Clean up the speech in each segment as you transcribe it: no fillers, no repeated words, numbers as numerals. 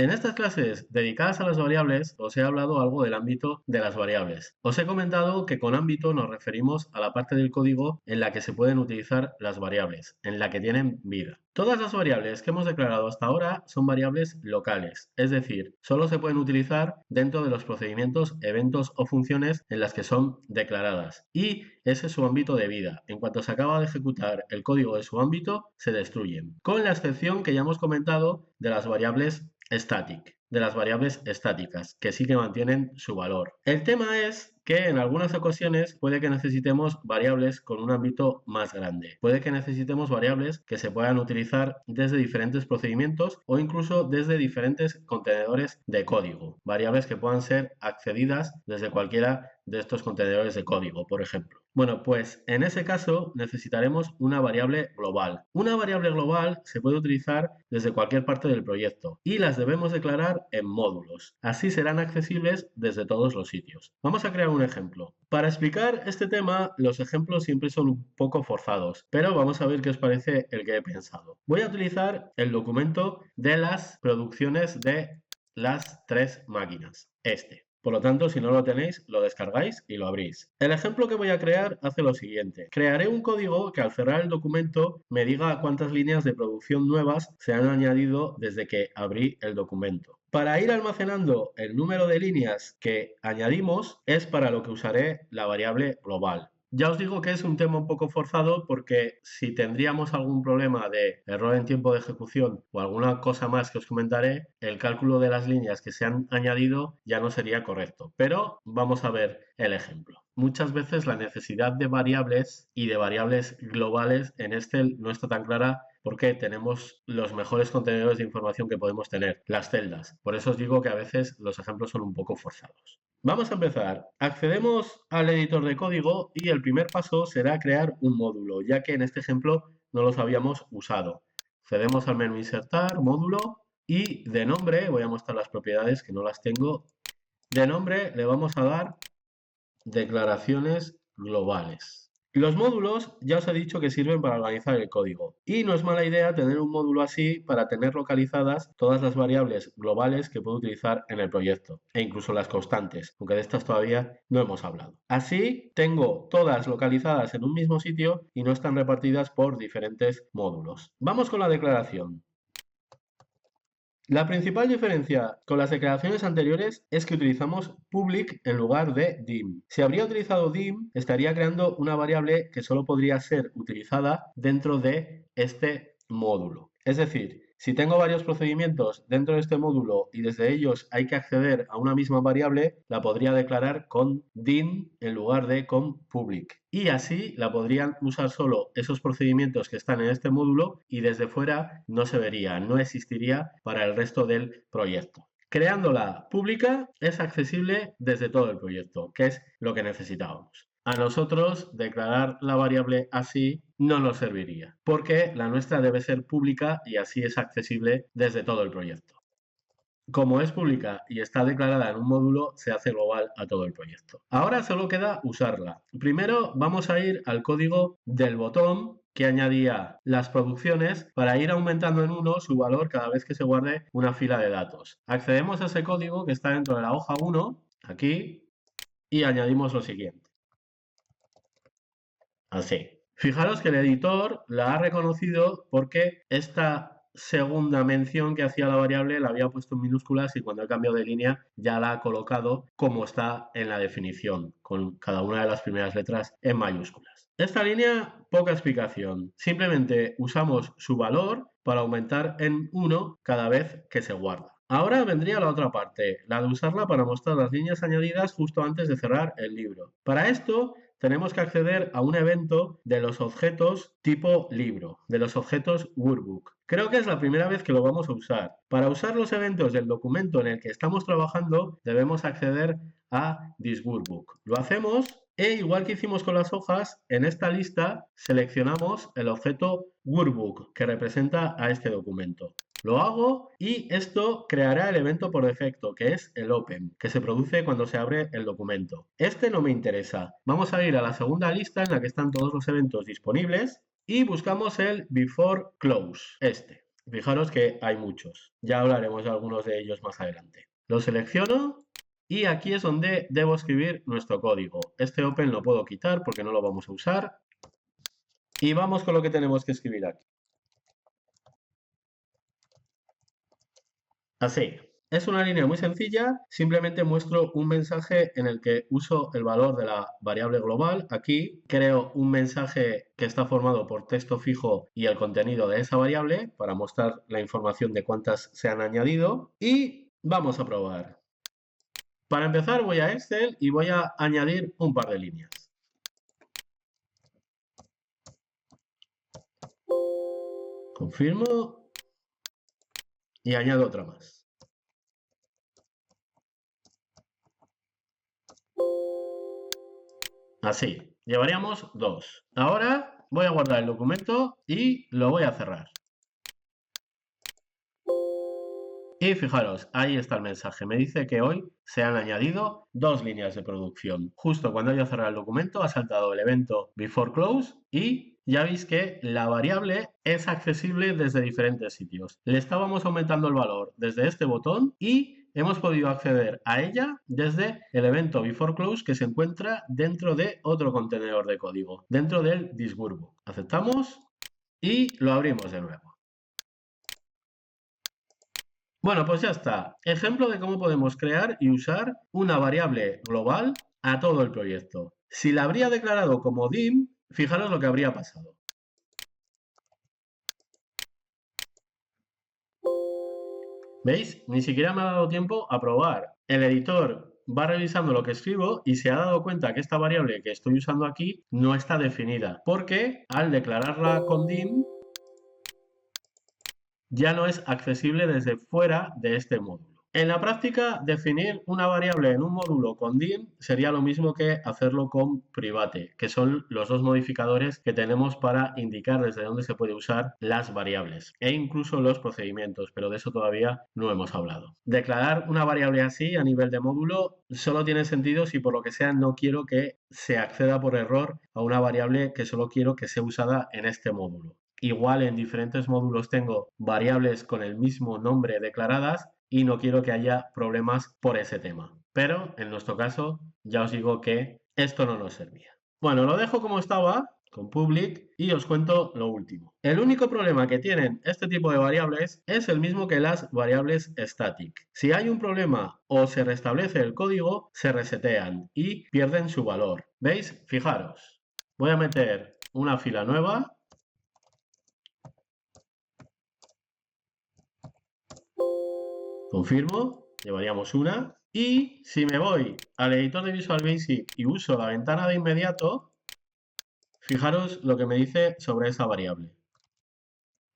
En estas clases dedicadas a las variables os he hablado algo del ámbito de las variables. Os he comentado que con ámbito nos referimos a la parte del código en la que se pueden utilizar las variables, en la que tienen vida. Todas las variables que hemos declarado hasta ahora son variables locales, es decir, solo se pueden utilizar dentro de los procedimientos, eventos o funciones en las que son declaradas. Y ese es su ámbito de vida. En cuanto se acaba de ejecutar el código de su ámbito, se destruyen. Con la excepción que ya hemos comentado de las variables de las variables estáticas, que sí que mantienen su valor. El tema es que en algunas ocasiones puede que necesitemos variables con un ámbito más grande. Puede que necesitemos variables que se puedan utilizar desde diferentes procedimientos o incluso desde diferentes contenedores de código. Variables que puedan ser accedidas desde cualquiera de estos contenedores de código, por ejemplo. Bueno, pues en ese caso necesitaremos una variable global. Una variable global se puede utilizar desde cualquier parte del proyecto y las debemos declarar en módulos. Así serán accesibles desde todos los sitios. Vamos a crear un ejemplo. Para explicar este tema, los ejemplos siempre son un poco forzados, pero vamos a ver qué os parece el que he pensado. Voy a utilizar el documento de las producciones de las 3 máquinas. Por lo tanto, si no lo tenéis, lo descargáis y lo abrís. El ejemplo que voy a crear hace lo siguiente. Crearé un código que al cerrar el documento me diga cuántas líneas de producción nuevas se han añadido desde que abrí el documento. Para ir almacenando el número de líneas que añadimos es para lo que usaré la variable global. Ya os digo que es un tema un poco forzado porque si tendríamos algún problema de error en tiempo de ejecución o alguna cosa más que os comentaré, el cálculo de las líneas que se han añadido ya no sería correcto. Pero vamos a ver el ejemplo. Muchas veces la necesidad de variables y de variables globales en Excel no está tan clara porque tenemos los mejores contenedores de información que podemos tener, las celdas. Por eso os digo que a veces los ejemplos son un poco forzados. Vamos a empezar. Accedemos al editor de código y el primer paso será crear un módulo, ya que en este ejemplo no los habíamos usado. Accedemos al menú Insertar, Módulo, y de nombre, voy a mostrar las propiedades que no las tengo, de nombre le vamos a dar Declaraciones globales. Los módulos ya os he dicho que sirven para organizar el código y no es mala idea tener un módulo así para tener localizadas todas las variables globales que puedo utilizar en el proyecto e incluso las constantes, aunque de estas todavía no hemos hablado. Así tengo todas localizadas en un mismo sitio y no están repartidas por diferentes módulos. Vamos con la declaración. La principal diferencia con las declaraciones anteriores es que utilizamos public en lugar de dim. Si habría utilizado dim, estaría creando una variable que solo podría ser utilizada dentro de este módulo. Es decir, si tengo varios procedimientos dentro de este módulo y desde ellos hay que acceder a una misma variable, la podría declarar con dim en lugar de con public. Y así la podrían usar solo esos procedimientos que están en este módulo y desde fuera no se vería, no existiría para el resto del proyecto. Creándola pública es accesible desde todo el proyecto, que es lo que necesitábamos. A nosotros declarar la variable así no nos serviría, porque la nuestra debe ser pública y así es accesible desde todo el proyecto. Como es pública y está declarada en un módulo, se hace global a todo el proyecto. Ahora solo queda usarla. Primero vamos a ir al código del botón que añadía las producciones para ir aumentando en 1 su valor cada vez que se guarde una fila de datos. Accedemos a ese código que está dentro de la hoja 1, aquí, y añadimos lo siguiente. Así. Fijaros que el editor la ha reconocido porque esta segunda mención que hacía la variable la había puesto en minúsculas y cuando he cambiado de línea ya la ha colocado como está en la definición, con cada una de las primeras letras en mayúsculas. Esta línea, poca explicación. Simplemente usamos su valor para aumentar en 1 cada vez que se guarda. Ahora vendría la otra parte, la de usarla para mostrar las líneas añadidas justo antes de cerrar el libro. Para esto tenemos que acceder a un evento de los objetos tipo libro, de los objetos workbook. Creo que es la primera vez que lo vamos a usar. Para usar los eventos del documento en el que estamos trabajando, debemos acceder a this workbook. Lo hacemos e igual que hicimos con las hojas, en esta lista seleccionamos el objeto workbook que representa a este documento. Lo hago y esto creará el evento por defecto, que es el open, que se produce cuando se abre el documento. Este no me interesa. Vamos a ir a la segunda lista en la que están todos los eventos disponibles y buscamos el before close, este. Fijaros que hay muchos. Ya hablaremos de algunos de ellos más adelante. Lo selecciono y aquí es donde debo escribir nuestro código. Este open lo puedo quitar porque no lo vamos a usar. Y vamos con lo que tenemos que escribir aquí. Así. Es una línea muy sencilla, simplemente muestro un mensaje en el que uso el valor de la variable global. Aquí creo un mensaje que está formado por texto fijo y el contenido de esa variable para mostrar la información de cuántas se han añadido y vamos a probar. Para empezar voy a Excel y voy a añadir un par de líneas. Confirmo y añado otra más. Así, llevaríamos 2. Ahora voy a guardar el documento y lo voy a cerrar. Y fijaros, ahí está el mensaje. Me dice que hoy se han añadido 2 líneas de producción. Justo cuando yo cerrar el documento ha saltado el evento before close y ya veis que la variable es accesible desde diferentes sitios. Le estábamos aumentando el valor desde este botón y hemos podido acceder a ella desde el evento before close que se encuentra dentro de otro contenedor de código, dentro del this workbook. Aceptamos y lo abrimos de nuevo. Bueno, pues ya está. Ejemplo de cómo podemos crear y usar una variable global a todo el proyecto. Si la habría declarado como dim, fijaros lo que habría pasado. ¿Veis? Ni siquiera me ha dado tiempo a probar. El editor va revisando lo que escribo y se ha dado cuenta que esta variable que estoy usando aquí no está definida, porque al declararla con dim ya no es accesible desde fuera de este módulo. En la práctica, definir una variable en un módulo con dim sería lo mismo que hacerlo con private, que son los dos modificadores que tenemos para indicar desde dónde se puede usar las variables e incluso los procedimientos, pero de eso todavía no hemos hablado. Declarar una variable así a nivel de módulo solo tiene sentido si por lo que sea no quiero que se acceda por error a una variable que solo quiero que sea usada en este módulo. Igual en diferentes módulos tengo variables con el mismo nombre declaradas y no quiero que haya problemas por ese tema. Pero en nuestro caso ya os digo que esto no nos servía. Bueno, lo dejo como estaba con public y os cuento lo último. El único problema que tienen este tipo de variables es el mismo que las variables static. Si hay un problema o se restablece el código, se resetean y pierden su valor. ¿Veis? Fijaros. Voy a meter una fila nueva. Confirmo, llevaríamos una. Y si me voy al editor de Visual Basic y uso la ventana de inmediato, fijaros lo que me dice sobre esa variable.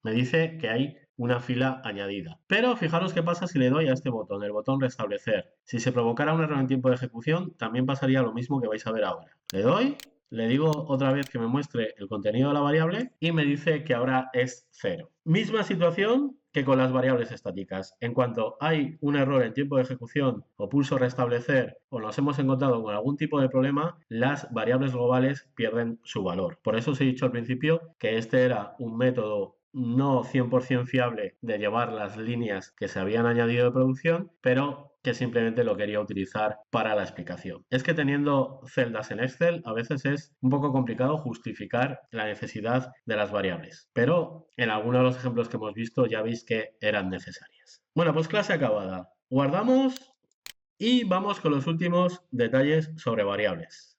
Me dice que hay una fila añadida. Pero fijaros qué pasa si le doy a este botón, el botón restablecer. Si se provocara un error en tiempo de ejecución, también pasaría lo mismo que vais a ver ahora. Le doy, le digo otra vez que me muestre el contenido de la variable y me dice que ahora es 0. Misma situación que con las variables estáticas. En cuanto hay un error en tiempo de ejecución o pulso restablecer o nos hemos encontrado con algún tipo de problema, las variables globales pierden su valor. Por eso os he dicho al principio que este era un método no 100% fiable de llevar las líneas que se habían añadido de producción, pero que simplemente lo quería utilizar para la explicación. Es que teniendo celdas en Excel a veces es un poco complicado justificar la necesidad de las variables, pero en algunos de los ejemplos que hemos visto ya veis que eran necesarias. Bueno, pues clase acabada. Guardamos y vamos con los últimos detalles sobre variables.